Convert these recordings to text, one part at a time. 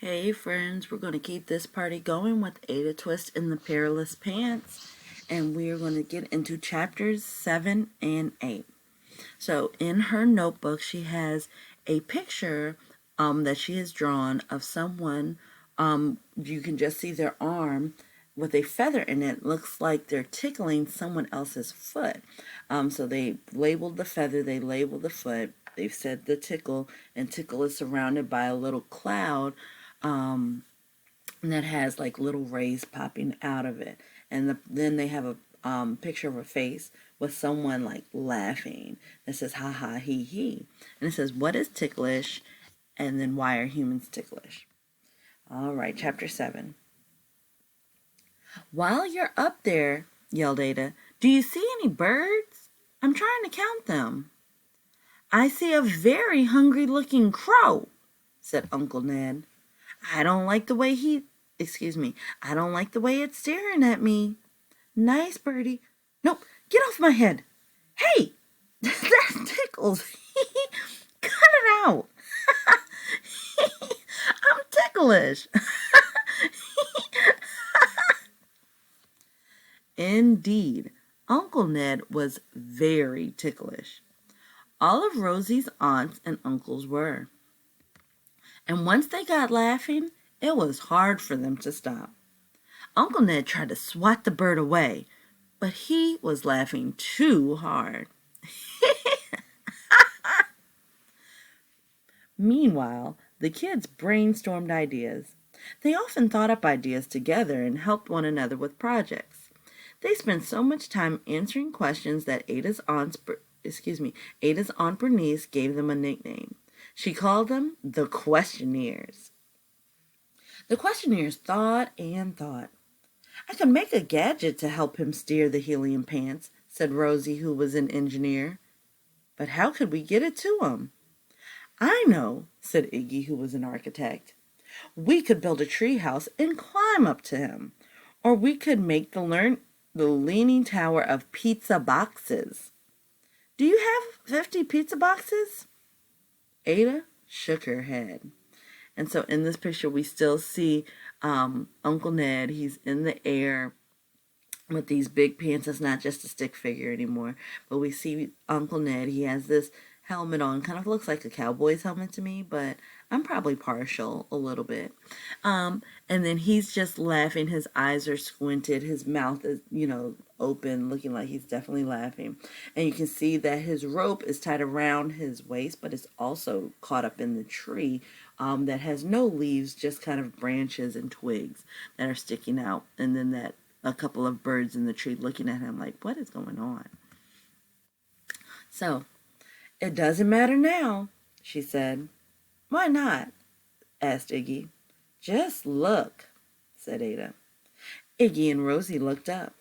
Hey friends, we're going to keep this party going with Ada Twist in the Perilous Pants, and we are going to get into chapters 7 and 8. So in her notebook, she has a picture that she has drawn of someone. You can just see their arm with a feather in it. Looks like they're tickling someone else's foot. So they labeled the feather, they labeled the foot. They've said the tickle, and tickle is surrounded by a little cloud that has like little rays popping out of it. And then they have a picture of a face with someone like laughing. It says ha ha he he. And it says, what is ticklish? And then why are humans ticklish? All right, chapter 7. While you're up there, yelled Ada, do you see any birds? I'm trying to count them. I see a very hungry looking crow, said Uncle Ned. I don't like the way I don't like the way it's staring at me. Nice birdie. Nope, get off my head. Hey, that tickles. Cut it out. I'm ticklish. Indeed, Uncle Ned was very ticklish. All of Rosie's aunts and uncles were. And once they got laughing, it was hard for them to stop. Uncle Ned tried to swat the bird away, but he was laughing too hard. Meanwhile, the kids brainstormed ideas. They often thought up ideas together and helped one another with projects. They spent so much time answering questions that Ada's aunt Bernice gave them a nickname. She called them the questionnaires. The questionnaires thought and thought. I could make a gadget to help him steer the helium pants, said Rosie, who was an engineer. But how could we get it to him? I know, said Iggy, who was an architect. We could build a tree house and climb up to him. Or we could make the leaning tower of pizza boxes. Do you have 50 pizza boxes? Ada shook her head. And so in this picture, we still see Uncle Ned. He's in the air with these big pants. It's not just a stick figure anymore. But we see Uncle Ned. He has this helmet on. Kind of looks like a cowboy's helmet to me, but I'm probably partial a little bit. And then he's just laughing. His eyes are squinted. His mouth is, open, looking like he's definitely laughing. And you can see that his rope is tied around his waist, but it's also caught up in the tree that has no leaves, just kind of branches and twigs that are sticking out. And then that a couple of birds in the tree looking at him like, what is going on? So, it doesn't matter now, she said. Why not? Asked Iggy. Just look, said Ada. Iggy and Rosie looked up.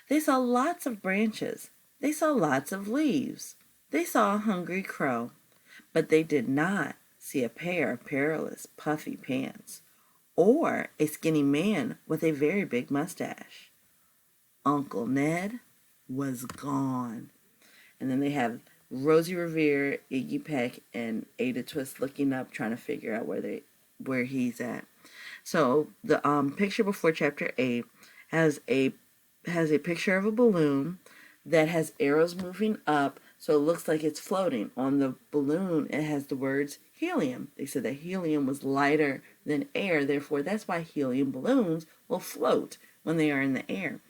They saw lots of branches. They saw lots of leaves. They saw a hungry crow. But they did not see a pair of perilous, puffy pants, or a skinny man with a very big mustache. Uncle Ned was gone. And then they have Rosie Revere, Iggy Peck, and Ada Twist looking up, trying to figure out where he's at. So the picture before chapter 8 has a picture of a balloon that has arrows moving up, so it looks like it's floating. On the balloon, it has the words helium. They said that helium was lighter than air, therefore that's why helium balloons will float when they are in the air.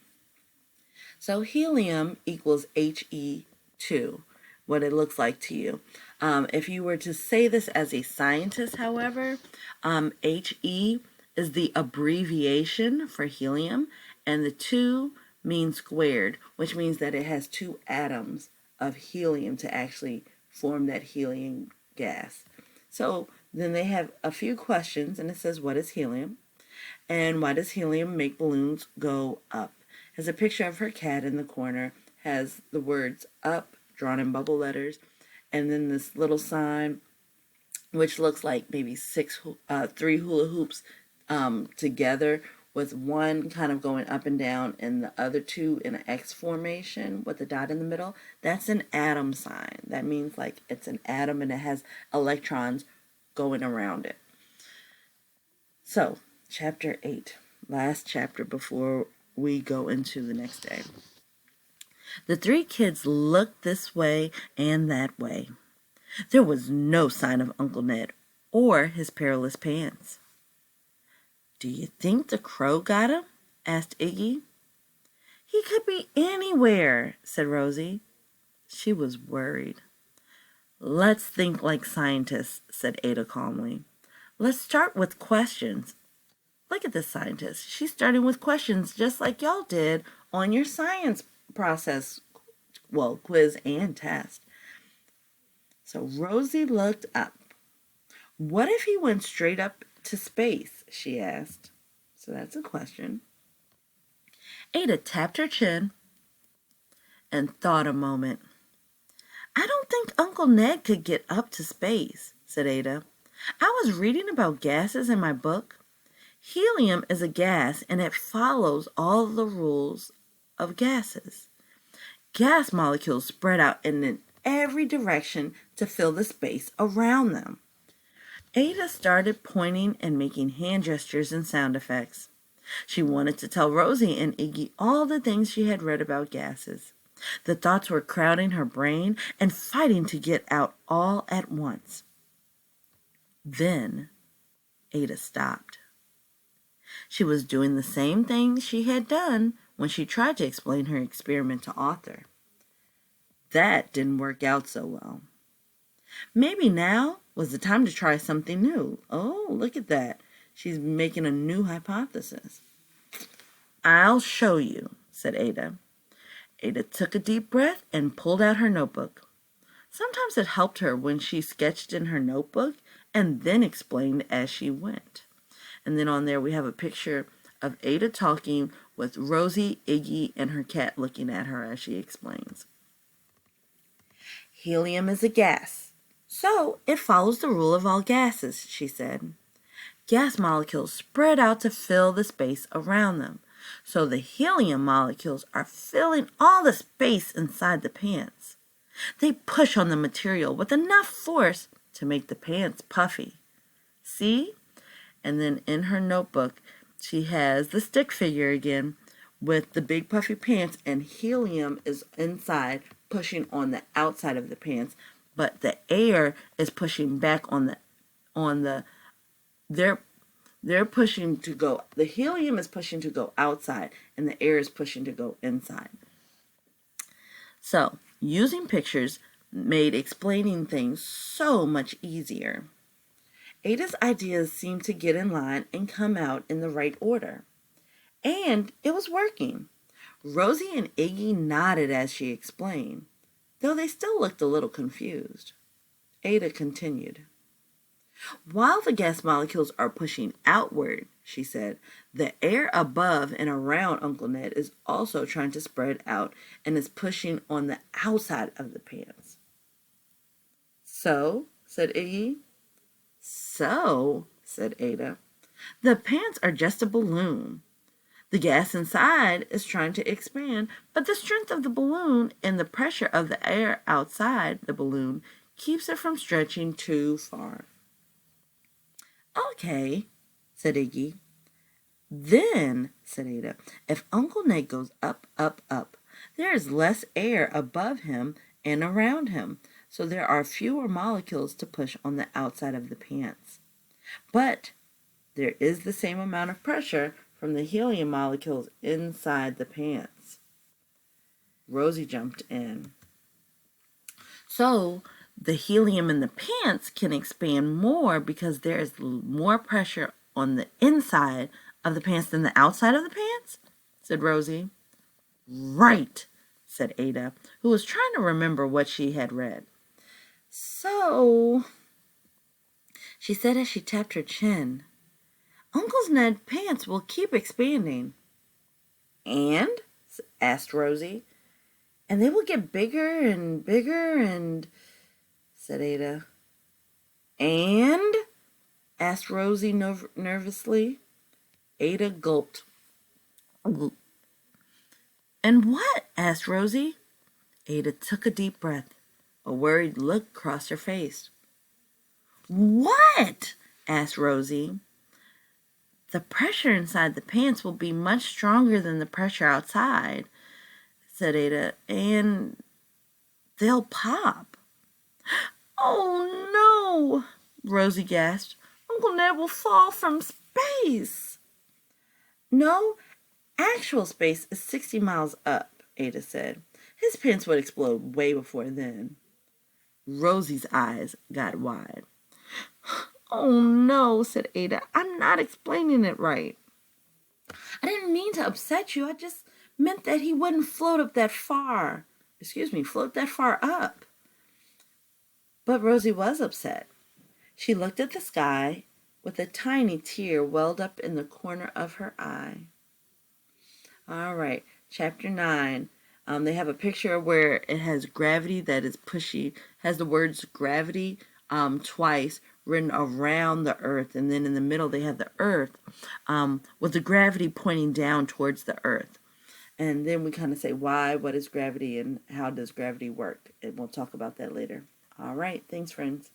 So helium equals He2, what it looks like to you. If you were to say this as a scientist, however, He is the abbreviation for helium, and the 2 means squared, which means that it has 2 atoms of helium to actually form that helium gas. So then they have a few questions, and it says, what is helium? And why does helium make balloons go up? Has a picture of her cat in the corner, has the words up drawn in bubble letters, and then this little sign, which looks like maybe 3 hula hoops together, with one kind of going up and down and the other 2 in an X formation with a dot in the middle. That's an atom sign. That means like it's an atom and it has electrons going around it. So, chapter 8, last chapter before we go into the next day. The three kids looked this way and that way. There was no sign of Uncle Ned or his perilous pants. "Do you think the crow got him?" asked Iggy. "He could be anywhere," said Rosie. She was worried. "Let's think like scientists," said Ada calmly. "Let's start with questions." Look at this scientist. She's starting with questions just like y'all did on your science process, well, quiz and test. So Rosie looked up. "What if he went straight up to space?" she asked. So that's a question. Ada tapped her chin and thought a moment. "I don't think Uncle Ned could get up to space," said Ada. "I was reading about gases in my book. Helium is a gas and it follows all the rules of gases. Gas molecules spread out in every direction to fill the space around them." Ada started pointing and making hand gestures and sound effects. She wanted to tell Rosie and Iggy all the things she had read about gases. The thoughts were crowding her brain and fighting to get out all at once. Then Ada stopped. She was doing the same thing she had done when she tried to explain her experiment to Arthur. That didn't work out so well. Maybe now was the time to try something new. Oh, look at that. She's making a new hypothesis. "I'll show you," said Ada. Ada took a deep breath and pulled out her notebook. Sometimes it helped her when she sketched in her notebook and then explained as she went. And then on there we have a picture of Ada talking with Rosie, Iggy, and her cat looking at her as she explains. "Helium is a gas, so it follows the rule of all gases," she said. "Gas molecules spread out to fill the space around them. So the helium molecules are filling all the space inside the pants. They push on the material with enough force to make the pants puffy. See?" And then in her notebook, she has the stick figure again with the big puffy pants, and helium is inside pushing on the outside of the pants, but the air is pushing back they're pushing to go, the helium is pushing to go outside and the air is pushing to go inside. So, using pictures made explaining things so much easier. Ada's ideas seemed to get in line and come out in the right order. And it was working. Rosie and Iggy nodded as she explained, though they still looked a little confused. Ada continued. "While the gas molecules are pushing outward," she said, "the air above and around Uncle Ned is also trying to spread out and is pushing on the outside of the pants." "So?" said Iggy. "So," said Ada, "the pants are just a balloon. The gas inside is trying to expand, but the strength of the balloon and the pressure of the air outside the balloon keeps it from stretching too far." "Okay," said Iggy. "Then," said Ada, "if Uncle Ned goes up, up, up, there is less air above him and around him, so there are fewer molecules to push on the outside of the pants. But there is the same amount of pressure from the helium molecules inside the pants." Rosie jumped in. "So the helium in the pants can expand more because there is more pressure on the inside of the pants than the outside of the pants?" said Rosie. "Right," said Ada, who was trying to remember what she had read. "So," she said as she tapped her chin, "Uncle Ned's pants will keep expanding." "And?" asked Rosie. "And they will get bigger and bigger and," said Ada. "And?" asked Rosie nervously. Ada gulped. "And what?" asked Rosie. Ada took a deep breath. A worried look crossed her face. "What?" asked Rosie. The pressure inside the pants will be much stronger than the pressure outside, said Ada, and they'll pop. Oh, no, Rosie gasped. Uncle Ned will fall from space. No, actual space is 60 miles up, Ada said. His pants would explode way before then. Rosie's eyes got wide. Oh, no, said Ada. I'm not explaining it right. I didn't mean to upset you. I just meant that he wouldn't float that far up. But Rosie was upset. She looked at the sky with a tiny tear welled up in the corner of her eye. All right, chapter 9. They have a picture where it has gravity that is pushy, has the words gravity twice written around the earth, and then in the middle they have the earth with the gravity pointing down towards the earth. And then we kind of say why, what is gravity, and how does gravity work? And we'll talk about that later. All right, thanks, friends.